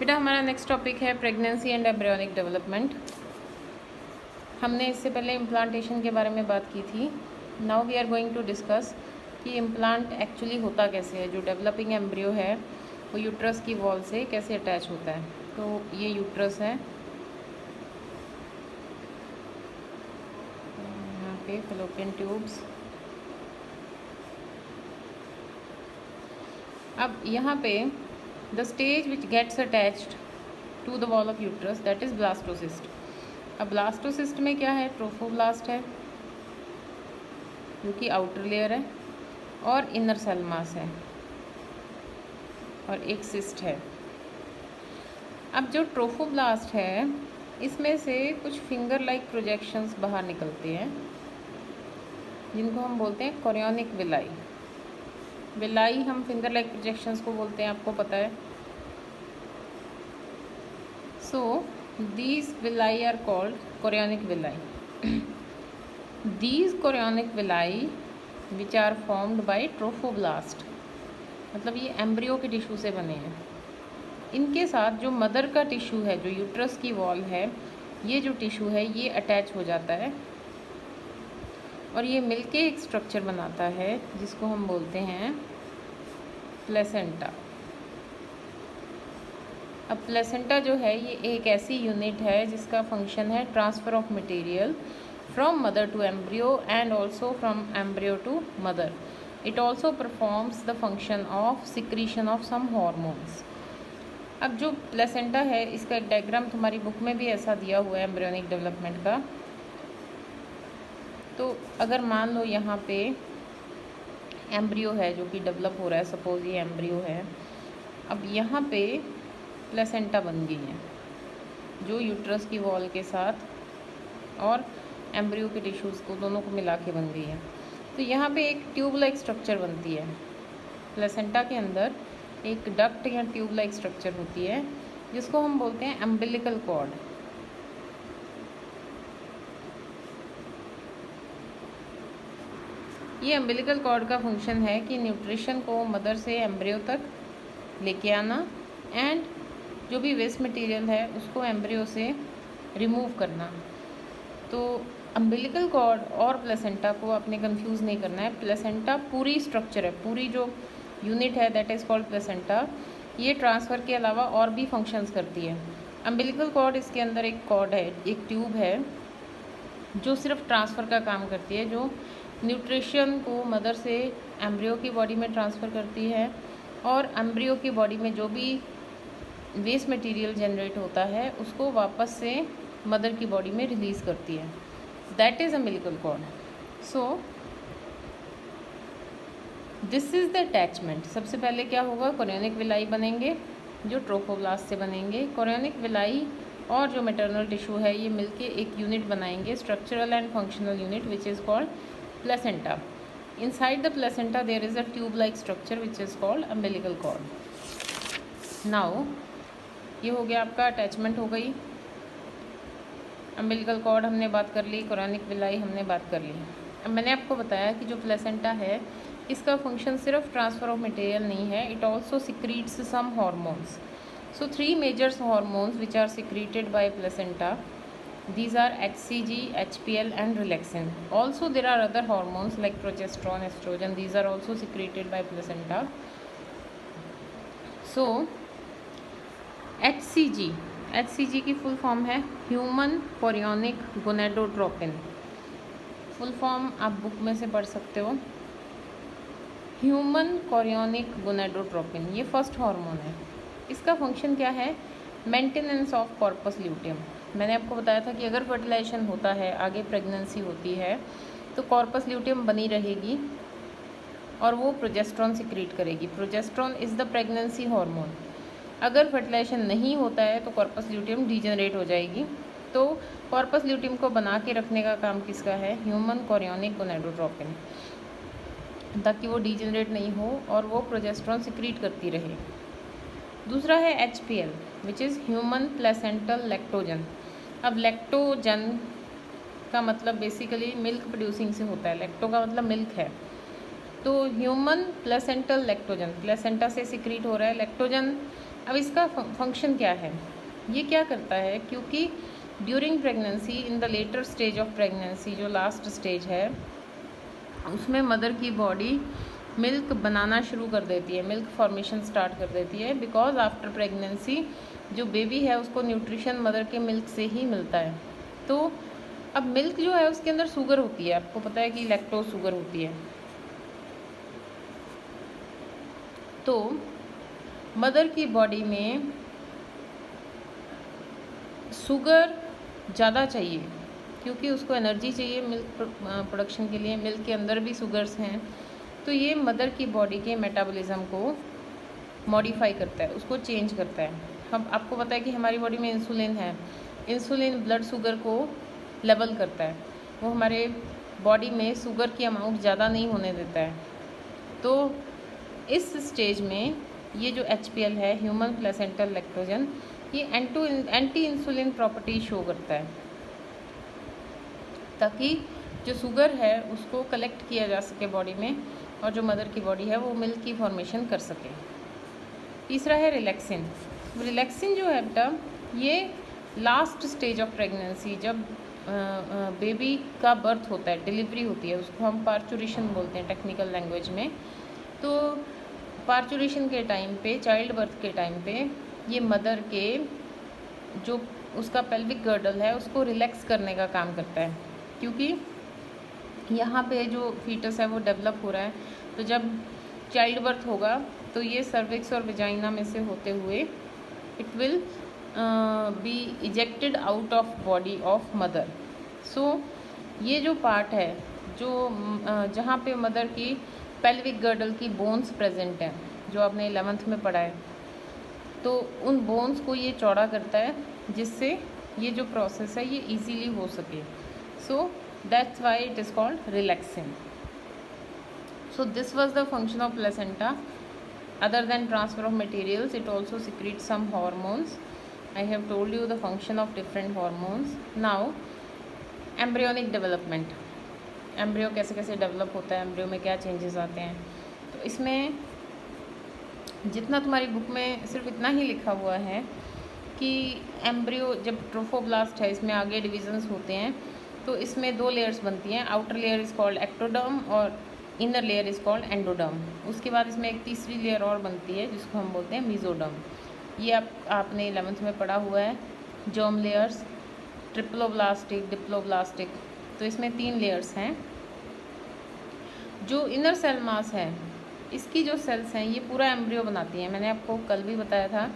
बेटा हमारा next topic है प्रेगनेंसी एंड एम्ब्रियोनिक डेवलपमेंट। हमने इससे पहले इम्प्लांटेशन के बारे में बात की थी। Now we are going to discuss कि इम्प्लांट एक्चुअली होता कैसे है। जो डेवलपिंग एम्ब्रियो है वो यूट्रस की वॉल से कैसे अटैच होता है। तो ये यूट्रस है, यहाँ पे फैलोपियन ट्यूब्स। अब यहाँ पे the stage which gets attached to the wall of uterus that is blastocyst. अब ब्लास्टोसिस्ट में क्या है, ट्रोफोब्लास्ट है जो कि आउटर लेयर है, और इनर सेल मास है, और एक सिस्ट है। अब जो ट्रोफोब्लास्ट है इसमें से कुछ फिंगर लाइक प्रोजेक्शंस बाहर निकलते हैं जिनको हम बोलते हैं कोरियोनिक विलाई। विलाई हम फिंगर लाइक प्रोजेक्शंस को बोलते हैं, आपको पता है। सो these villi are called chorionic villi. These chorionic villi which are formed by trophoblast, मतलब ये एम्ब्रियो के टिश्यू से बने हैं। इनके साथ जो मदर का टिश्यू है, जो यूट्रस की वॉल है, ये जो टिश्यू है ये अटैच हो जाता है और ये मिलके एक स्ट्रक्चर बनाता है जिसको हम बोलते हैं प्लेसेंटा। अब प्लेसेंटा जो है ये एक ऐसी यूनिट है जिसका फंक्शन है transfer of material from mother to embryo and also from embryo to mother. It also performs the function of secretion of some hormones. अब जो प्लेसेंटा है इसका एक डायग्राम तुम्हारी बुक में भी ऐसा दिया हुआ है एम्ब्रियोनिक डेवलपमेंट का। तो अगर मान लो यहाँ पे एम्ब्रियो है जो कि डेवलप हो रहा है, सपोज ये एम्ब्रियो है। अब यहाँ पे प्लेसेंटा बन गई है जो यूट्रस की वॉल के साथ और एम्ब्रियो के टिश्यूज़ को दोनों को मिला के बन गई है। तो यहाँ पे एक ट्यूब लाइक स्ट्रक्चर बनती है। प्लेसेंटा के अंदर एक डक्ट या ट्यूब लाइक स्ट्रक्चर होती है जिसको हम बोलते हैं अम्बिलिकल कॉर्ड। ये अम्बिलिकल कॉर्ड का फंक्शन है कि न्यूट्रिशन को मदर से एम्ब्रियो तक लेके आना एंड जो भी वेस्ट मटेरियल है उसको एम्ब्रियो से रिमूव करना। तो अम्बिलिकल कॉर्ड और प्लेसेंटा को आपने कंफ्यूज नहीं करना है। प्लेसेंटा पूरी स्ट्रक्चर है, पूरी जो यूनिट है दैट इज़ कॉल्ड प्लेसेंटा। ये ट्रांसफ़र के अलावा और भी फंक्शंस करती है। अम्बिलिकल कॉर्ड, इसके अंदर एक कॉर्ड है, एक ट्यूब है जो सिर्फ ट्रांसफ़र का काम करती है, जो न्यूट्रिशन को मदर से एम्ब्रियो की बॉडी में ट्रांसफ़र करती है और एम्ब्रियो की बॉडी में जो भी वेस्ट मटेरियल जनरेट होता है उसको वापस से मदर की बॉडी में रिलीज़ करती है। That is umbilical cord. So this is the attachment. सबसे पहले क्या होगा, कोरियोनिक विलाई बनेंगे जो ट्रोफोब्लास्ट से बनेंगे। कोरियोनिक विलाई और जो मैटरनल टिश्यू है ये मिलके एक यूनिट बनाएंगे, structural and functional unit which is called placenta. Inside the placenta there is a tube like structure which is called umbilical cord. Now ये हो गया आपका अटैचमेंट हो गई। अम्बिलिकल कॉर्ड हमने बात कर ली, कोरियोनिक विलाई हमने बात कर ली। अब मैंने आपको बताया कि जो प्लेसेंटा है इसका फंक्शन सिर्फ ट्रांसफ़र ऑफ मटेरियल नहीं है, it also secretes some hormones. So 3 major hormones which are secreted by placenta. These are HCG, HPL and relaxin. Also there are other hormones like progesterone, estrogen. These are also secreted by placenta. So HCG की full form है human chorionic gonadotropin. Full form आप book में से पढ़ सकते हो। Human chorionic gonadotropin ये first hormone है। इसका फंक्शन क्या है, मेंटेनेंस ऑफ कॉर्पस ल्यूटियम। मैंने आपको बताया था कि अगर फर्टिलाइजेशन होता है, आगे प्रेगनेंसी होती है, तो कॉर्पस ल्यूटियम बनी रहेगी और वो प्रोजेस्ट्रॉन सिक्रीट करेगी। Progesterone is the pregnancy hormone. अगर फर्टिलाइजेशन नहीं होता है तो कॉर्पस ल्यूटियम डीजनरेट हो जाएगी। तो कॉर्पस ल्यूटियम को बना के रखने का काम किसका है, ह्यूमन कोरियोनिक गोनेडोट्रोपिन, ताकि वो डीजनरेट नहीं हो और वो प्रोजेस्ट्रॉन सिक्रीट करती रहे। दूसरा है HPL which is human placental lactogen. अब लैक्टोजन का मतलब बेसिकली मिल्क प्रोड्यूसिंग से होता है, लैक्टो का मतलब मिल्क है। तो ह्यूमन प्लेसेंटल लैक्टोजन, प्लेसेंटा से सिक्रीट हो रहा है। लैक्टोजन अब इसका फंक्शन क्या है, ये क्या करता है, क्योंकि during pregnancy, in the later stage of pregnancy, जो लास्ट स्टेज है उसमें मदर की बॉडी मिल्क बनाना शुरू कर देती है, मिल्क फॉर्मेशन स्टार्ट कर देती है, बिकॉज आफ्टर प्रेगनेंसी जो बेबी है उसको न्यूट्रिशन मदर के मिल्क से ही मिलता है। तो अब मिल्क जो है उसके अंदर शुगर होती है, आपको पता है कि लैक्टोज शुगर होती है। तो मदर की बॉडी में शुगर ज़्यादा चाहिए क्योंकि उसको एनर्जी चाहिए मिल्क प्रोडक्शन के लिए, मिल्क के अंदर भी शुगर्स हैं। तो ये मदर की बॉडी के मेटाबॉलिज्म को मॉडिफाई करता है, उसको चेंज करता है। हम आपको पता है कि हमारी बॉडी में इंसुलिन है, इंसुलिन ब्लड शुगर को लेवल करता है, वो हमारे बॉडी में शुगर की अमाउंट ज़्यादा नहीं होने देता है। तो इस स्टेज में ये जो HPL है, ह्यूमन प्लेसेंटल लैक्टोजन, ये एंटी इंसुलिन प्रॉपर्टी शो करता है ताकि जो शुगर है उसको कलेक्ट किया जा सके बॉडी में और जो मदर की बॉडी है वो मिल्क की फॉर्मेशन कर सके। तीसरा है रिलैक्सिन। रिलैक्सिन जो है बेटा, ये लास्ट स्टेज ऑफ प्रेगनेंसी, जब बेबी का बर्थ होता है, डिलीवरी होती है, उसको हम पार्चुरेशन बोलते हैं टेक्निकल लैंग्वेज में। तो पार्चुरेशन के टाइम पे, चाइल्ड बर्थ के टाइम पे, ये मदर के जो उसका पेल्विक गर्डल है उसको रिलैक्स करने का काम करता है, क्योंकि यहाँ पे जो फीटस है वो डेवलप हो रहा है। तो जब चाइल्ड बर्थ होगा तो ये सर्विक्स और विजाइना में से होते हुए it will be ejected out of body of mother. So ये जो पार्ट है जो जहाँ पे मदर की पेल्विक गर्डल की बोन्स प्रेजेंट हैं, जो आपने 11th में पढ़ा है, तो उन बोन्स को ये चौड़ा करता है जिससे ये जो प्रोसेस है ये इजीली हो सके। So that's why it is called relaxin. So this was the function of placenta. Other than transfer of materials, it also secretes some hormones. I have told you the function of different hormones. Now, embryonic development. Embryo कैसे कैसे develop होता है, embryo में क्या changes आते हैं। तो इसमें जितना तुम्हारी बुक में सिर्फ इतना ही लिखा हुआ है कि एम्ब्रियो जब ट्रोफोब्लास्ट है, इसमें आगे डिविजन्स होते हैं, तो इसमें 2 लेयर्स बनती हैं। Outer layer is called ectoderm और inner layer is called endoderm. उसके बाद इसमें एक तीसरी लेयर और बनती है जिसको हम बोलते हैं मीजोडर्म। ये आपने 11th में पढ़ा हुआ है। जर्म लेयर्स, ट्रिप्लोब्लास्टिक, डिप्लोब्लास्टिक, तो इसमें 3 लेयर्स हैं। जो इनर सेल मास है, इसकी जो सेल्स हैं ये पूरा एम्ब्रियो बनाती हैं। मैंने आपको कल भी बताया था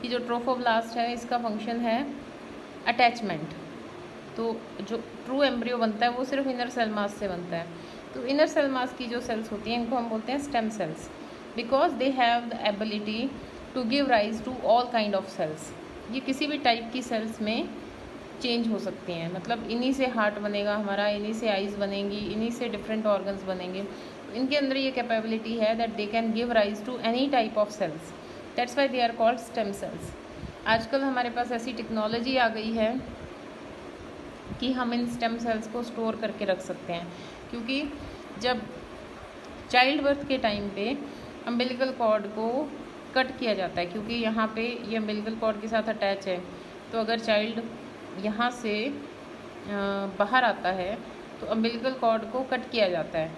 कि जो ट्रोफोब्लास्ट है इसका फंक्शन है अटैचमेंट। तो जो ट्रू एम्ब्रियो बनता है वो सिर्फ इनर सेल मास से बनता है। तो इनर सेल मास की जो सेल्स होती हैं इनको हम बोलते हैं stem cells, because they have the ability to give rise to all kind of cells. ये किसी भी टाइप की सेल्स में चेंज हो सकती हैं, मतलब इन्हीं से हार्ट बनेगा हमारा, इन्हीं से आइज़ बनेंगी, इन्हीं से डिफरेंट ऑर्गन्स बनेंगे। इनके अंदर ये कैपेबिलिटी है that they can give rise to any type of cells. That's why they are called stem cells. आजकल हमारे पास ऐसी टेक्नोलॉजी आ गई है कि हम इन स्टेम सेल्स को स्टोर करके रख सकते हैं, क्योंकि जब चाइल्ड बर्थ के टाइम पे अम्बिलिकल कॉर्ड को कट किया जाता है, क्योंकि यहाँ पे ये अम्बिलिकल कॉर्ड के साथ अटैच है, तो अगर चाइल्ड यहाँ से बाहर आता है तो अम्बिलिकल कॉर्ड को कट किया जाता है,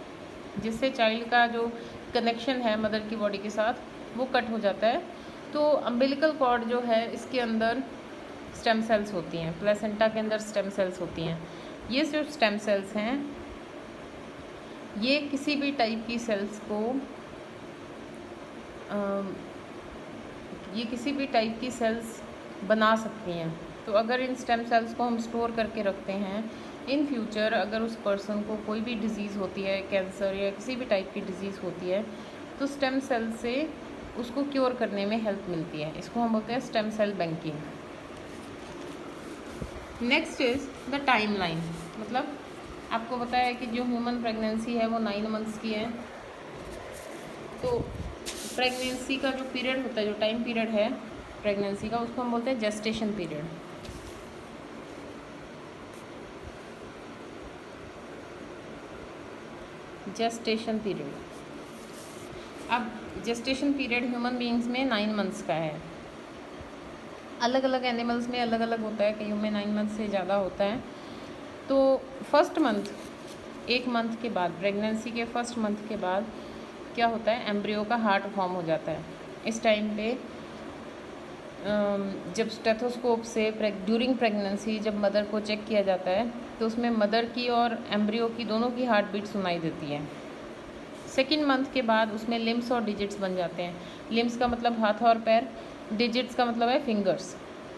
जिससे चाइल्ड का जो कनेक्शन है मदर की बॉडी के साथ वो कट हो जाता है। तो अम्बिलिकल कॉर्ड जो है इसके अंदर स्टेम सेल्स होती हैं, प्लेसेंटा के अंदर स्टेम सेल्स होती हैं। ये जो स्टेम सेल्स हैं ये किसी भी टाइप की सेल्स को ये किसी भी टाइप की सेल्स बना सकती हैं। तो अगर इन स्टेम सेल्स को हम स्टोर करके रखते हैं, इन फ्यूचर अगर उस पर्सन को कोई भी डिज़ीज़ होती है, कैंसर या किसी भी टाइप की डिज़ीज़ होती है, तो स्टेम सेल से उसको क्योर करने में हेल्प मिलती है। इसको हम बोलते हैं stem cell banking. Next is the timeline. मतलब आपको पता है कि जो ह्यूमन प्रेगनेंसी है वो 9 मंथ्स की है। तो प्रेगनेंसी का जो पीरियड होता है, जो टाइम पीरियड है प्रेगनेंसी का, उसको हम बोलते हैं जेस्टेशन पीरियड। Gestation period. अब जेस्टेशन पीरियड ह्यूमन बीइंग्स में 9 मंथ्स का है। अलग अलग एनिमल्स में अलग अलग होता है, कईयों में 9 मंथ से ज़्यादा होता है। तो फर्स्ट मंथ, 1 मंथ के बाद, प्रेगनेंसी के फर्स्ट मंथ के बाद क्या होता है, एम्ब्रियो का हार्ट फॉर्म हो जाता है। इस टाइम पे जब स्टेथोस्कोप से ड्यूरिंग प्रेगनेंसी जब मदर को चेक किया जाता है तो उसमें मदर की और एम्ब्रियो की दोनों की हार्ट बीट सुनाई देती है। सेकेंड मंथ के बाद उसमें लिम्स और डिजिट्स बन जाते हैं। लिम्स का मतलब हाथ और पैर, डिजिट्स का मतलब है फिंगर्स।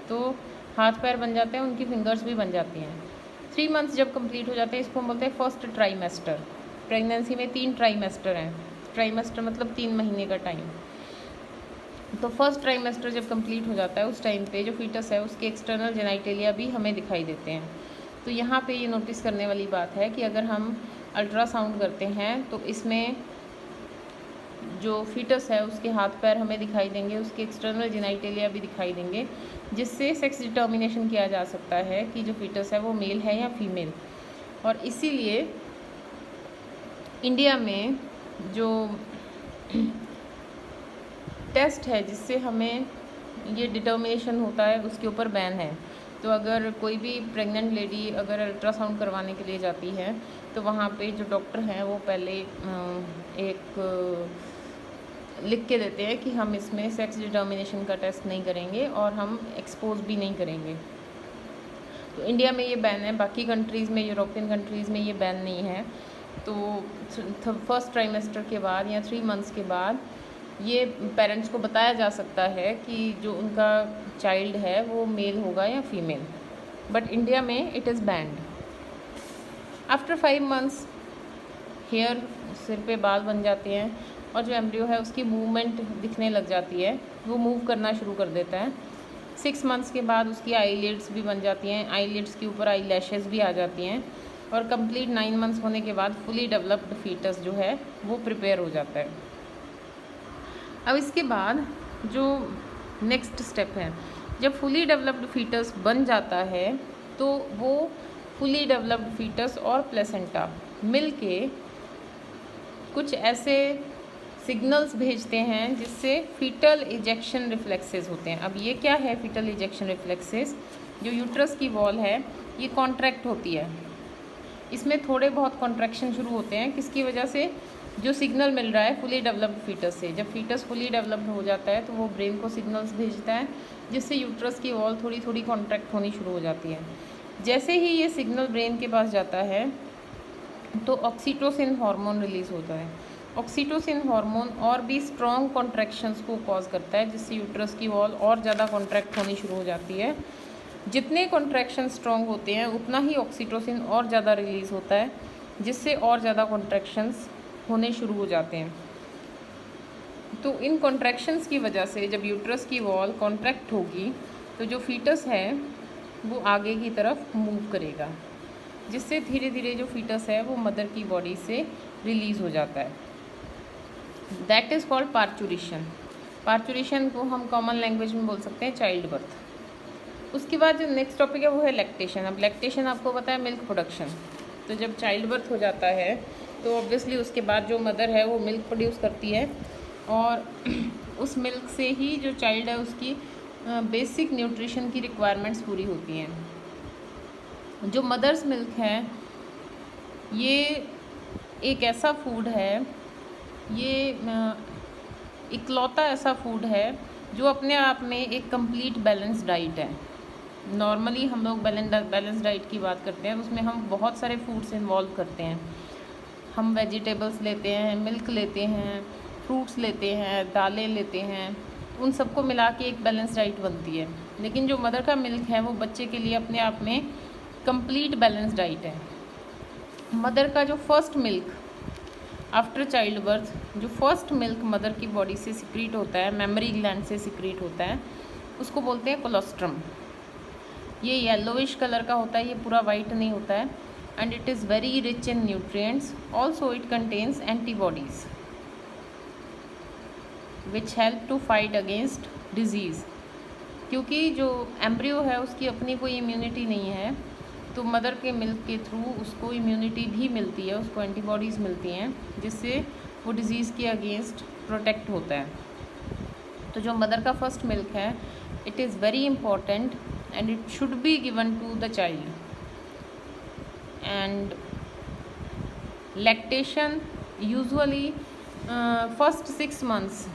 तो हाथ पैर बन जाते हैं, उनकी फिंगर्स भी बन जाती हैं। 3 मंथ्स जब कंप्लीट हो जाते हैं, इसको हम बोलते हैं फर्स्ट ट्राइमेस्टर। प्रेगनेंसी में 3 ट्राइमेस्टर हैं। ट्राइमेस्टर मतलब 3 महीने का टाइम। तो फर्स्ट ट्राइमेस्टर जब कंप्लीट हो जाता है उस टाइम पे जो फीटस है उसके एक्सटर्नल जेनाइटेलिया भी हमें दिखाई देते हैं। तो यहाँ पे ये नोटिस करने वाली बात है कि अगर हम अल्ट्रासाउंड करते हैं तो इसमें जो फीटस है उसके हाथ पैर हमें दिखाई देंगे, उसके एक्सटर्नल जेनाइटेलिया भी दिखाई देंगे, जिससे सेक्स डिटर्मिनेशन किया जा सकता है कि जो फीटस है वो मेल है या फीमेल। और इसीलिए इंडिया में जो टेस्ट है जिससे हमें ये डिटर्मिनेशन होता है उसके ऊपर बैन है। तो अगर कोई भी प्रेग्नेंट लेडी अगर अल्ट्रासाउंड करवाने के लिए जाती है तो वहाँ पे जो डॉक्टर हैं वो पहले एक लिख के देते हैं कि हम इसमें सेक्स डिटर्मिनेशन का टेस्ट नहीं करेंगे और हम एक्सपोज भी नहीं करेंगे। तो इंडिया में ये बैन है, बाकी कंट्रीज़ में, यूरोपियन कंट्रीज़ में ये बैन नहीं है। तो फर्स्ट ट्राइमेस्टर के बाद या 3 मंथ्स के बाद ये पेरेंट्स को बताया जा सकता है कि जो उनका चाइल्ड है वो मेल होगा या फीमेल। बट इंडिया में it is banned. After 5 months hair, सिर पे बाल बन जाते हैं और जो एम्ब्रियो है उसकी मूवमेंट दिखने लग जाती है, वो मूव करना शुरू कर देता है। 6 मंथ्स के बाद उसकी आईलिड्स भी बन जाती हैं, आईलिड्स के ऊपर आई लैशेस भी आ जाती हैं और कंप्लीट 9 मंथ्स होने के बाद फुली डेवलप्ड फीटस जो है वो प्रिपेयर हो जाता है। अब इसके बाद जो नेक्स्ट स्टेप है, जब फुली डेवलप्ड फीटस बन जाता है तो वो फुली डेवलप्ड फीटस और प्लेसेंटा मिलके कुछ ऐसे सिग्नल्स भेजते हैं जिससे फीटल इजेक्शन रिफ्लेक्सेस होते हैं। अब ये क्या है फीटल इजेक्शन रिफ्लेक्सेस? जो यूट्रस की वॉल है ये कॉन्ट्रैक्ट होती है, इसमें थोड़े बहुत कॉन्ट्रैक्शन शुरू होते हैं। किसकी वजह से? जो सिग्नल मिल रहा है फुली डेवलप्ड फीटस से। जब फीटस फुली डेवलप्ड हो जाता है तो वो ब्रेन को सिग्नल्स भेजता है जिससे यूट्रस की वॉल थोड़ी थोड़ी कॉन्ट्रैक्ट होनी शुरू हो जाती है। जैसे ही ये सिग्नल ब्रेन के पास जाता है तो ऑक्सीटोसिन हार्मोन रिलीज़ होता है। ऑक्सीटोसिन हार्मोन और भी स्ट्रॉन्ग कॉन्ट्रैक्शंस को कॉज करता है जिससे यूट्रस की वॉल और ज़्यादा कॉन्ट्रैक्ट होनी शुरू हो जाती है। जितने कॉन्ट्रैक्शन स्ट्रॉन्ग होते हैं उतना ही ऑक्सीटोसिन और ज़्यादा रिलीज़ होता है जिससे और ज़्यादा कॉन्ट्रैक्शंस होने शुरू हो जाते हैं। तो इन कॉन्ट्रैक्शंस की वजह से जब यूट्रस की वॉल कॉन्ट्रैक्ट होगी तो जो फीटस है वो आगे की तरफ मूव करेगा, जिससे धीरे धीरे जो फीटस है वो मदर की बॉडी से रिलीज़ हो जाता है। That is called parturition. Parturition को हम कॉमन लैंग्वेज में बोल सकते हैं चाइल्ड बर्थ। उसके बाद जो नेक्स्ट टॉपिक है वो है लैक्टेशन। अब लैक्टेशन आपको पता है मिल्क प्रोडक्शन। तो जब चाइल्ड बर्थ हो जाता है तो ऑब्वियसली उसके बाद जो मदर है वो मिल्क प्रोड्यूस करती है और उस मिल्क से ही जो चाइल्ड है उसकी बेसिक न्यूट्रिशन की रिक्वायरमेंट्स पूरी होती हैं। जो मदर्स मिल्क है ये एक ऐसा फूड है, ये इकलौता ऐसा फूड है जो अपने आप में एक कंप्लीट बैलेंस डाइट है। नॉर्मली हम लोग बैलेंस डाइट की बात करते हैं, उसमें हम बहुत सारे फूड्स इन्वॉल्व करते हैं। हम वेजिटेबल्स लेते हैं, मिल्क लेते हैं, फ्रूट्स लेते हैं, दालें लेते हैं, उन सबको मिला के एक बैलेंस डाइट बनती है। लेकिन जो मदर का मिल्क है वो बच्चे के लिए अपने आप में कंप्लीट बैलेंस डाइट है। मदर का जो first milk after child birth, जो फर्स्ट मिल्क मदर की बॉडी से सिक्रीट होता है, मेमरी ग्लैंड से सिक्रीट होता है, उसको बोलते हैं कोलोस्ट्रम। ये येलोविश कलर का होता है, ये पूरा वाइट नहीं होता है। And it is very rich in nutrients. Also it contains antibodies which help to fight against disease. क्योंकि जो एम्ब्रियो है उसकी अपनी कोई इम्यूनिटी नहीं है, तो मदर के मिल्क के थ्रू उसको इम्यूनिटी भी मिलती है, उसको एंटीबॉडीज़ मिलती हैं जिससे वो डिज़ीज़ के अगेंस्ट प्रोटेक्ट होता है। तो तो जो मदर का फर्स्ट मिल्क है, it is very important and it should be given to the child. And lactation usually first 6 months,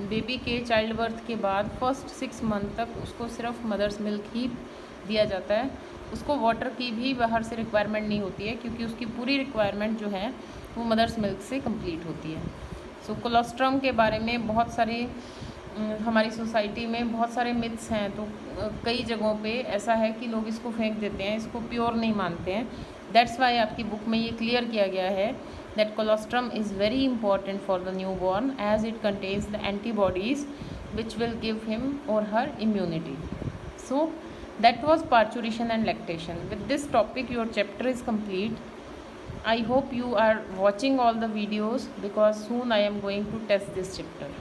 baby के चाइल्ड बर्थ के बाद फर्स्ट 6 मंथ तक उसको सिर्फ मदर्स मिल्क ही दिया जाता है. उसको वाटर की भी बाहर से रिक्वायरमेंट नहीं होती है, क्योंकि उसकी पूरी रिक्वायरमेंट जो है वो मदर्स मिल्क से कंप्लीट होती है. सो कोलोस्ट्रम के बारे में बहुत सारे हमारी सोसाइटी में बहुत सारे मिथ्स हैं. तो कई जगहों पे ऐसा है कि लोग इसको फेंक देते हैं, इसको प्योर नहीं मानते हैं. दैट्स वाई आपकी बुक में ये क्लियर किया गया है that colostrum is very important for the new born as it contains the antibodies which will give him or her immunity. So that was parturition and lactation. With this topic your chapter is complete. I hope you are watching all the videos because soon I am going to test this chapter.